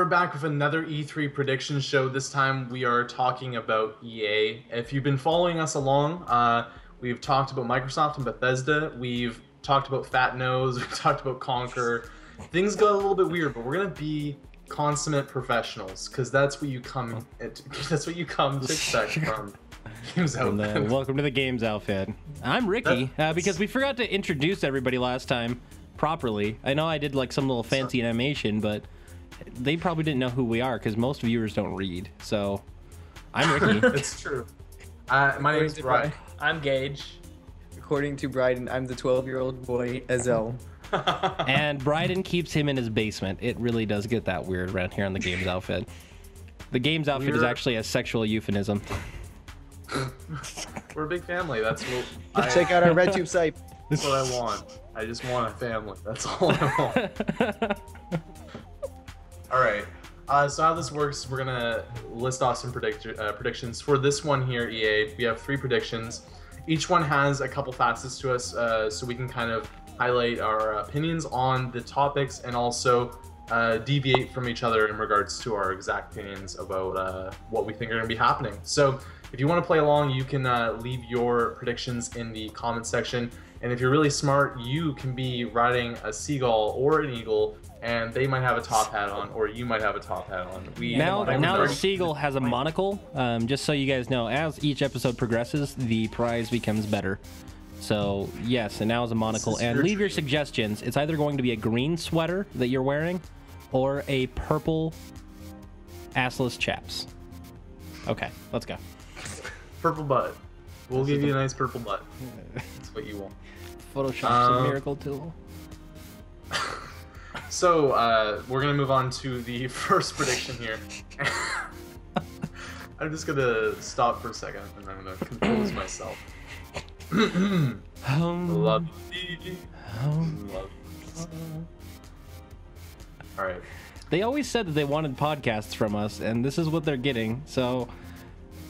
we're back with another E3 prediction show. This time we are talking about EA. If you've been following us along, we've talked about Microsoft and Bethesda. We've talked about Fat Nose. We've talked about Conquer. Things got a little bit weird, but we're gonna be consummate professionals because that's what you come. That's what you come to expect from Games Outfit. Welcome to the Games Outfit. I'm Ricky because we forgot to introduce everybody last time properly. I know I did like some little fancy animation, but they probably didn't know who we are because most viewers don't read. So I'm Ricky. It's true. My name's Brian. I'm Gage. According to Bryden, I'm the 12-year-old boy Azael. And Bryden keeps him in his basement. It really does get that weird around here on the Games Outfit. The Games Outfit is actually a sexual euphemism. We're a big family. That's what Check out our RedTube site. That's what I want. I just want a family. That's all I want. All right. So how this works, we're gonna list off some predictions for this one here. EA, we have 3 predictions. Each one has a couple facets to us, so we can kind of highlight our opinions on the topics and also deviate from each other in regards to our exact opinions about what we think are going to be happening. So if you want to play along, you can leave your predictions in the comment section. And if you're really smart, you can be riding a seagull or an eagle, and they might have a top hat on, or you might have a top hat on. Now the seagull has a monocle. Just so you guys know, as each episode progresses, the prize becomes better. So yes, and now is a monocle. And leave your suggestions. It's either going to be a green sweater that you're wearing, or a purple assless chaps. Okay, let's go. Purple butt. We'll give you a nice purple butt. That's what you want. Photoshop's a miracle tool. So we're gonna move on to the first prediction here. I'm just gonna stop for a second and I'm gonna compose myself. Love you. All right. They always said that they wanted podcasts from us, and this is what they're getting. So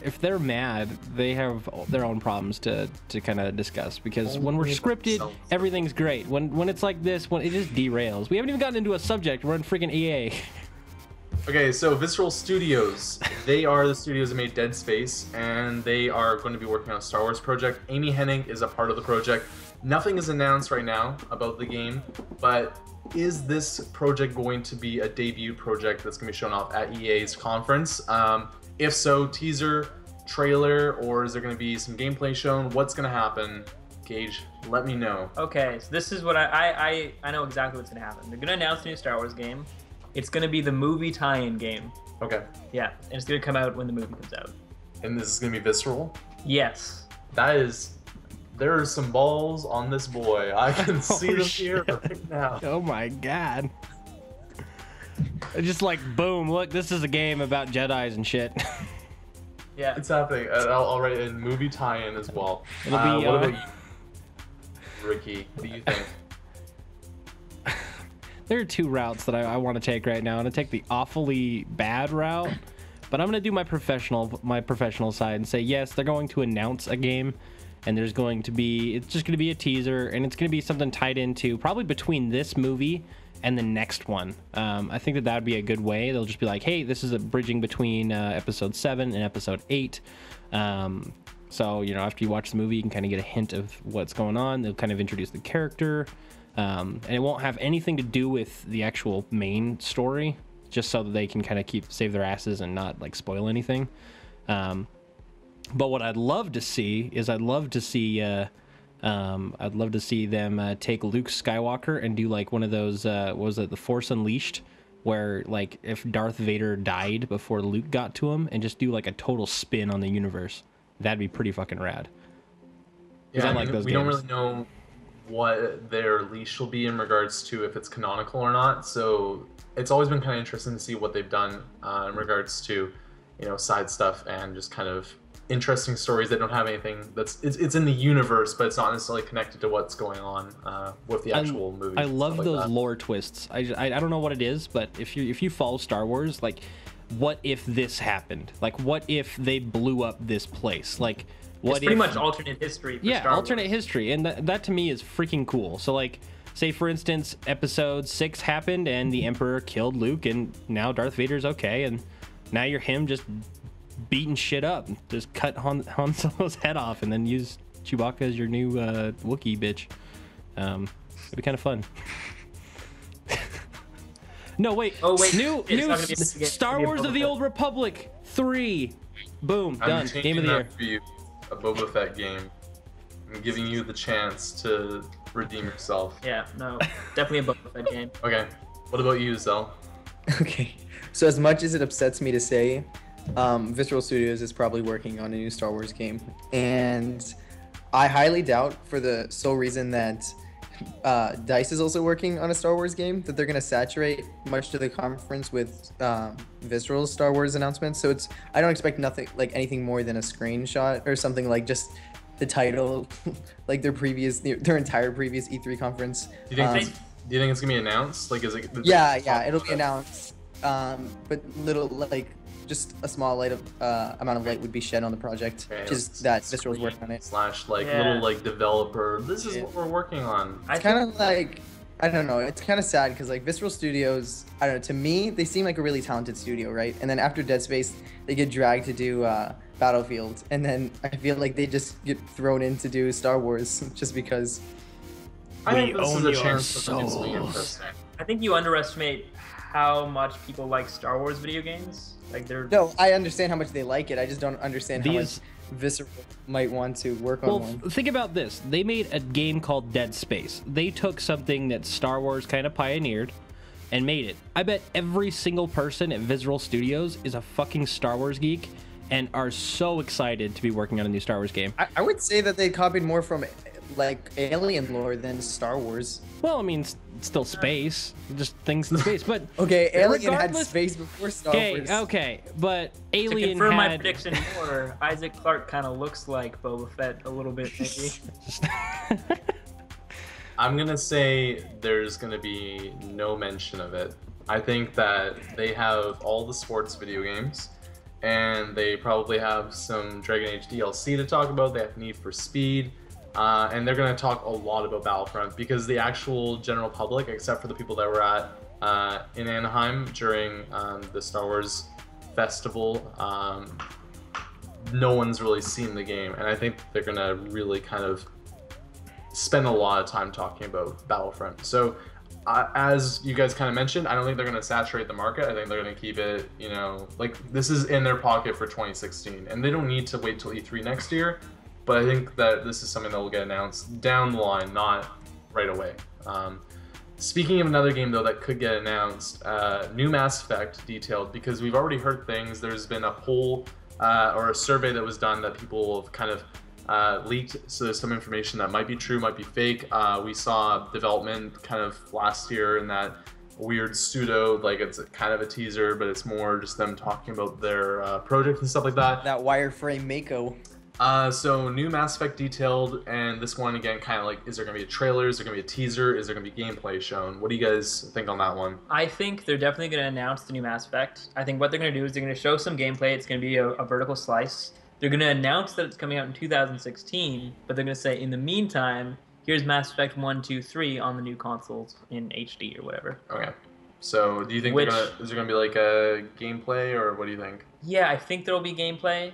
if they're mad, they have their own problems to kind of discuss, because when we're scripted, everything's great. When it's like this, when it just derails. We haven't even gotten into a subject. We're in freaking EA. Okay, so Visceral Studios, they are the studios that made Dead Space, and they are going to be working on a Star Wars project. Amy Hennig is a part of the project. Nothing is announced right now about the game, but is this project going to be a debut project that's going to be shown off at EA's conference? If so, teaser, trailer, or is there going to be some gameplay shown? What's going to happen? Gage, let me know. Okay, so this is what I know exactly what's going to happen. They're going to announce a new Star Wars game. It's going to be the movie tie-in game. Okay. Yeah, and it's going to come out when the movie comes out. And this is going to be Visceral? Yes. There are some balls on this boy. I can see them here right now. Oh my god. Just like, boom, look, this is a game about Jedis and shit. Yeah. It's happening. I'll write in movie tie-in as well. It'll be, what about you, Ricky? What do you think? There are 2 routes that I want to take right now. I'm going to take the awfully bad route, but I'm going to do my professional side and say, yes, they're going to announce a game, and it's just going to be a teaser, and it's going to be something tied into probably between this movie and the next one. I think that would be a good way. They'll just be like, hey, this is a bridging between episode 7 and episode 8. So, you know, after you watch the movie, you can kind of get a hint of what's going on. They'll kind of introduce the character. And it won't have anything to do with the actual main story, just so that they can kind of save their asses and not like spoil anything. But what I'd love to see is I'd love to see them take Luke Skywalker and do like one of those what was it, the Force Unleashed, where like if Darth Vader died before Luke got to him, and just do like a total spin on the universe. That'd be pretty fucking rad. Yeah, I like those we games. don't really know what their leash will be in regards to if it's canonical or not, so it's always been kind of interesting to see what they've done in regards to, you know, side stuff and just kind of interesting stories that don't have anything it's in the universe, but it's not necessarily connected to what's going on with the actual movie. I love those lore twists. I don't know what it is, but if you follow Star Wars, like, what if this happened? Like, what if they blew up this place? Like, what it's pretty much alternate history for Star Wars. Alternate history, and that to me is freaking cool. So like, say for instance, episode 6 happened and the Emperor killed Luke, and now Darth Vader's okay, and now you're him just beating shit up. Just cut Han Solo's head off and then use Chewbacca as your new Wookiee bitch. It'd be kind of fun. No, wait. Oh, wait. New Star Wars of the Old Republic 3. Boom. Done. Game of the year. For you, a Boba Fett game. I'm giving you the chance to redeem yourself. Yeah, no, definitely a Boba Fett game. Okay. What about you, Zell? Okay. So as much as it upsets me to say, Visceral Studios is probably working on a new Star Wars game, and I highly doubt, for the sole reason that DICE is also working on a Star Wars game, that they're going to saturate much to the conference with Visceral's Star Wars announcements. So I don't expect anything more than a screenshot or something, like just the title, like their entire previous E3 conference. Do you think it's gonna be announced? Like, is it? Yeah, it'll be announced. But just a small amount of light would be shed on the project, Okay, just that Visceral's working on it. / little developer. This is Yeah. what we're working on. It's kind of like, I don't know, it's kind of sad because like Visceral Studios, I don't know, to me they seem like a really talented studio, right? And then after Dead Space, they get dragged to do Battlefield, and then I feel like they just get thrown in to do Star Wars just because. I think this is a own chance your for something to be souls. interesting. I think you underestimate how much people like Star Wars video games. Like they're No, I understand how much they like it. I just don't understand how much These- Visceral might want to work on Well, one. think about this. They made a game called Dead Space. They took something that Star Wars kind of pioneered and made it. I bet every single person at Visceral Studios is a fucking Star Wars geek and are so excited to be working on a new Star Wars game. I would say that they copied more from like alien lore than Star Wars. Well, I mean, it's still space, just things in space, but Okay, Alien had regardless- space before Star Wars. okay, but to Alien confirm my had prediction more. Isaac Clarke kind of looks like Boba Fett a little bit, maybe. I'm gonna say there's gonna be no mention of it. I think that they have all the sports video games, and they probably have some Dragon Age DLC to talk about. They have Need for Speed, and they're gonna talk a lot about Battlefront because the actual general public, except for the people that were at in Anaheim during the Star Wars festival, no one's really seen the game, and I think they're gonna really kind of spend a lot of time talking about Battlefront. So as you guys kind of mentioned, I don't think they're going to saturate the market. I think they're going to keep it, like this is in their pocket for 2016, and they don't need to wait till E3 next year. But I think that this is something that will get announced down the line, not right away. Speaking of another game though that could get announced, new Mass Effect detailed, because we've already heard things. There's been a poll or a survey that was done that people have kind of leaked, so there's some information that might be true, might be fake. We saw development kind of last year in that weird pseudo, like it's kind of a teaser, but it's more just them talking about their project and stuff like that. That wireframe Mako. So new Mass Effect detailed, and this one again kind of like, is there gonna be a trailer, is there gonna be a teaser, is there gonna be gameplay shown? What do you guys think on that one? I think they're definitely going to announce the new Mass Effect. I think what they're going to do is they're going to show some gameplay. It's going to be a vertical slice. They're going to announce that it's coming out in 2016, but they're going to say, in the meantime, here's Mass Effect 1, 2, 3 on the new consoles in HD or whatever. Okay. So do you think is there gonna be like a gameplay, or what do you think? Yeah, I think there'll be gameplay.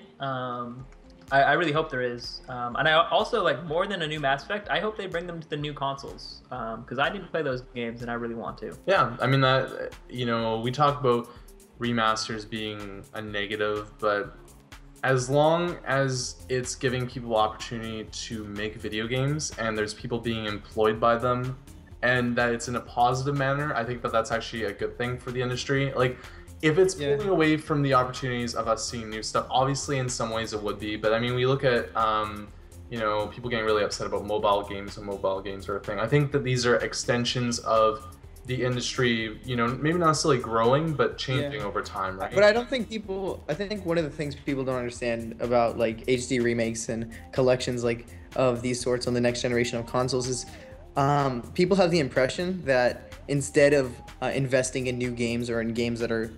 I really hope there is. And I also, like, more than a new Mass Effect, I hope they bring them to the new consoles. Because I didn't play those games, and I really want to. Yeah, I mean, that, we talk about remasters being a negative, but as long as it's giving people opportunity to make video games and there's people being employed by them and that it's in a positive manner, I think that that's actually a good thing for the industry. Like, if it's pulling away from the opportunities of us seeing new stuff, obviously in some ways it would be, but I mean, we look at people getting really upset about mobile games and mobile games are a thing. I think that these are extensions of the industry, maybe not necessarily growing, but changing over time, right? But I think one of the things people don't understand about like HD remakes and collections like of these sorts on the next generation of consoles is people have the impression that instead of investing in new games or in games that are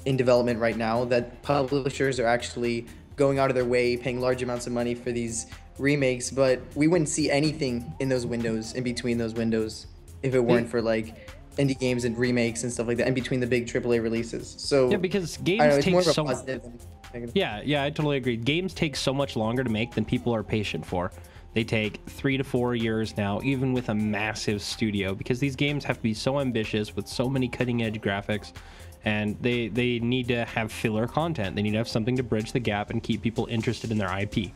in development right now, that publishers are actually going out of their way, paying large amounts of money for these remakes, but we wouldn't see anything in those windows, in between those windows. if it weren't for like indie games and remakes and stuff like that, in between the big AAA releases. So Yeah, because I games don't know, it's take more of a so. positive than negative. Yeah, I totally agree. Games take so much longer to make than people are patient for. They take 3 to 4 years now, even with a massive studio, because these games have to be so ambitious with so many cutting edge graphics, and they need to have filler content. They need to have something to bridge the gap and keep people interested in their IP.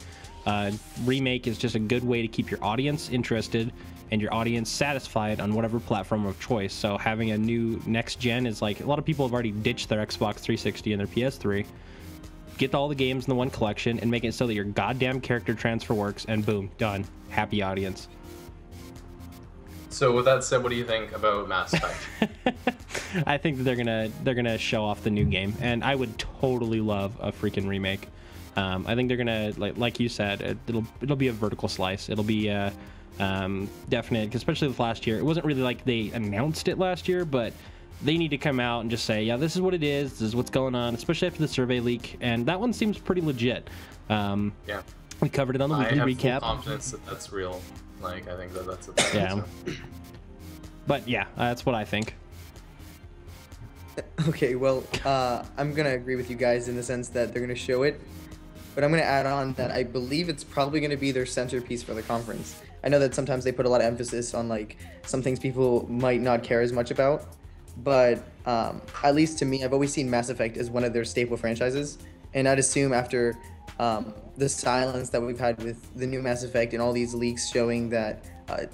Remake is just a good way to keep your audience interested and your audience satisfied on whatever platform of choice. So having a new next gen is like, a lot of people have already ditched their Xbox 360 and their PS3. Get all the games in the one collection and make it so that your goddamn character transfer works, and boom, done. Happy audience. So with that said, what do you think about Mass Effect? I think that they're gonna show off the new game, and I would totally love a freaking remake. I think they're gonna, like you said, it'll be a vertical slice. It'll be definite, especially with last year. It wasn't really like they announced it last year, but they need to come out and just say, yeah, this is what it is. This is what's going on, especially after the survey leak, and that one seems pretty legit. Yeah, we covered it on the weekly recap. I have full confidence that that's real. Like, I think that's a thing. Yeah. So. But yeah, that's what I think. Okay, well, I'm gonna agree with you guys in the sense that they're gonna show it, but I'm gonna add on that I believe it's probably gonna be their centerpiece for the conference. I know that sometimes they put a lot of emphasis on like some things people might not care as much about, but at least to me, I've always seen Mass Effect as one of their staple franchises, and I'd assume after the silence that we've had with the new Mass Effect and all these leaks showing that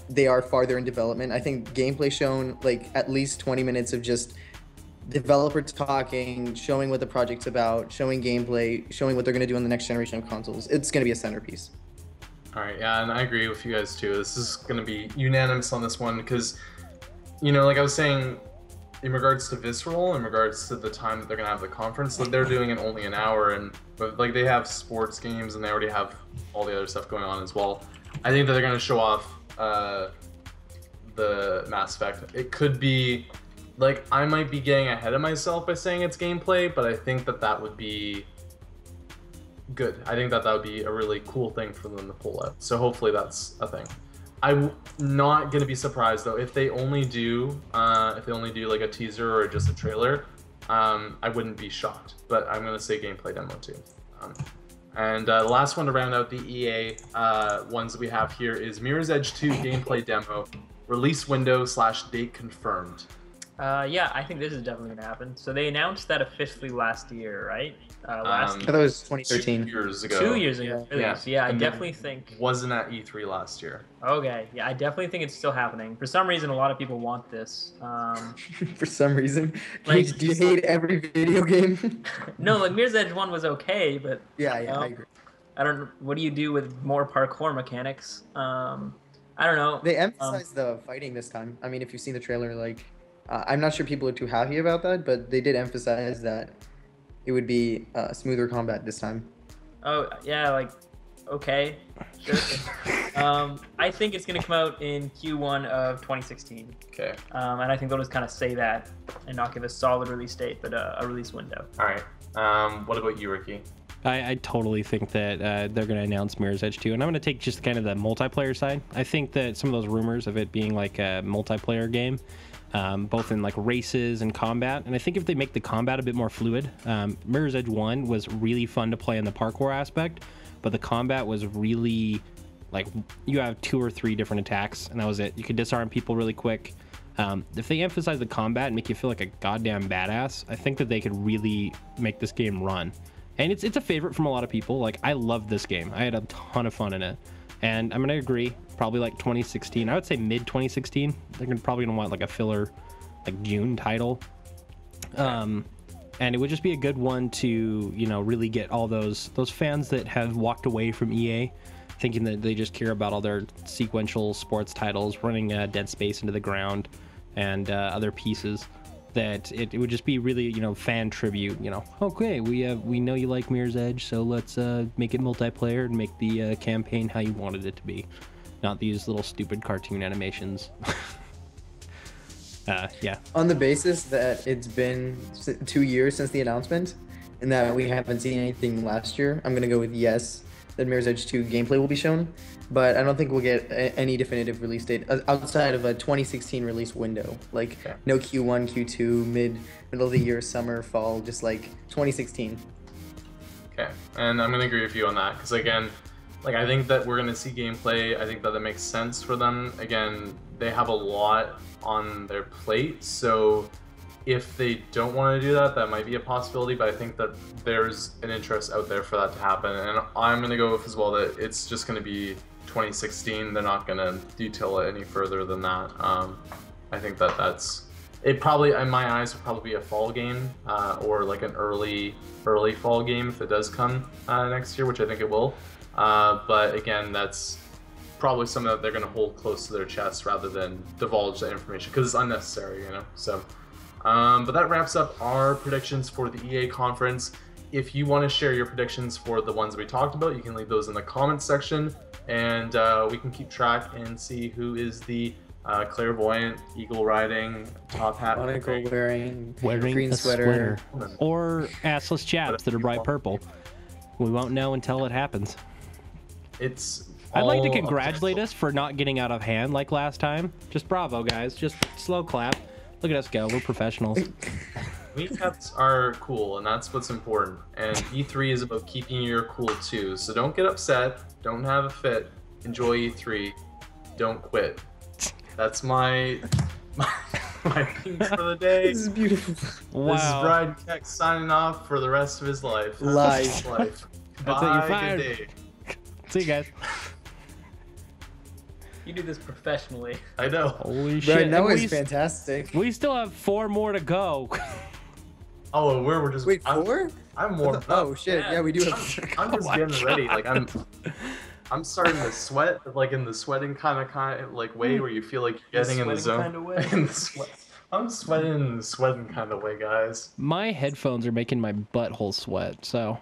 they are farther in development, I think gameplay shown like at least 20 minutes of just developer talking, showing what the project's about, showing gameplay, showing what they're going to do on the next generation of consoles. It's going to be a centerpiece. All right, yeah, and I agree with you guys too. This is going to be unanimous on this one because, you know, like I was saying, in regards to Visceral, in regards to the time that they're going to have the conference, like they're doing it only an hour, but like they have sports games and they already have all the other stuff going on as well. I think that they're going to show off the Mass Effect. It could be, like, I might be getting ahead of myself by saying it's gameplay, but I think that would be good. I think that would be a really cool thing for them to pull out. So hopefully that's a thing. I'm not gonna be surprised though if they only do like a teaser or just a trailer. I wouldn't be shocked, but I'm gonna say gameplay demo too. And the last one to round out the EA ones that we have here is Mirror's Edge 2 gameplay demo, release window / date confirmed. Yeah, I think this is definitely gonna happen. So they announced that officially last year, right? I thought it was 2013. 2 years ago. 2 years ago. Yeah. Yeah, so yeah, I And definitely think. Wasn't at E3 last year. Okay, yeah, I definitely think it's still happening. For some reason, a lot of people want this. For some reason, Like- do you hate every video game? No, like Mirror's Edge 1 was okay, but Yeah, you know, I agree. I don't. What do you do with more parkour mechanics? I don't know. They emphasized the fighting this time. I mean, if you've seen the trailer, like, I'm not sure people are too happy about that, but they did emphasize that it would be smoother combat this time. Oh yeah, like okay, sure. I think it's gonna come out in Q1 of 2016. Okay. And I think they'll just kind of say that and not give a solid release date, but a release window. All right. What about you, Ricky? I totally think that they're going to announce Mirror's Edge 2, and I'm going to take just kind of the multiplayer side. I think that some of those rumors of it being like a multiplayer game, both in like races and combat, and I think if they make the combat a bit more fluid, Mirror's Edge 1 was really fun to play in the parkour aspect, but the combat was really like you have 2 or 3 different attacks, and that was it. You could disarm people really quick. If they emphasize the combat and make you feel like a goddamn badass, I think that they could really make this game run. And it's a favorite from a lot of people. Like, I love this game. I had a ton of fun in it. And I'm going to agree, probably like 2016. I would say mid 2016. They're probably going to want like a filler, like June title. And it would just be a good one to, you know, really get all those fans that have walked away from EA thinking that they just care about all their sequential sports titles, running Dead Space into the ground and other pieces. That it would just be really, you know, fan tribute, you know, okay, we know you like Mirror's Edge, so let's make it multiplayer and make the campaign how you wanted it to be, not these little stupid cartoon animations. Yeah. On the basis that it's been 2 years since the announcement and that we haven't seen anything last year, I'm going to go with yes, that Mirror's Edge 2 gameplay will be shown. but I don't think we'll get any definitive release date outside of a 2016 release window. Like no Q1, Q2, middle of the year, summer, fall, just like 2016. Okay, and I'm gonna agree with you on that because again, like I think that we're gonna see gameplay. I think that makes sense for them. Again, they have a lot on their plate, so if they don't want to do that, that might be a possibility. But I think that there's an interest out there for that to happen, and I'm gonna go with as well that it's just gonna be 2016. They're not gonna detail it any further than that. I think that that's it. Probably in my eyes would probably be a fall game or like an early fall game if it does come next year, which I think it will. But again, that's probably something that they're going to hold close to their chest rather than divulge that information because it's unnecessary, you know. So, but that wraps up our predictions for the EA conference. If you want to share your predictions for the ones we talked about, you can leave those in the comments section, and we can keep track and see who is the clairvoyant, eagle riding, top hat wearing green a sweater, or assless chaps that are bright purple. We won't know until it happens. I'd like to congratulate us for not getting out of hand like last time. Just bravo, guys. Just slow clap. Look at us go. We're professionals. Meetups are cool, and that's what's important. And E3 is about keeping your cool too. So don't get upset. Don't have a fit. Enjoy E3. Don't quit. That's my piece for the day. This is beautiful. Wow. This is Brian Keck signing off for the rest of his life. Live. Life. That's it. You're fired. Good day. See you guys. You do this professionally. I know. Holy shit. Brian, that And was fantastic. We still have 4 more to go. Oh, we're just Wait, 4? I'm warmed Oh up. shit! Yeah, we do have. I'm just getting ready. Like I'm starting to sweat, like in the sweating kind of like way where you feel like you're getting in the zone. Kind of way. In the sweat. I'm sweating in the sweating kind of way, guys. My headphones are making my butthole sweat, so.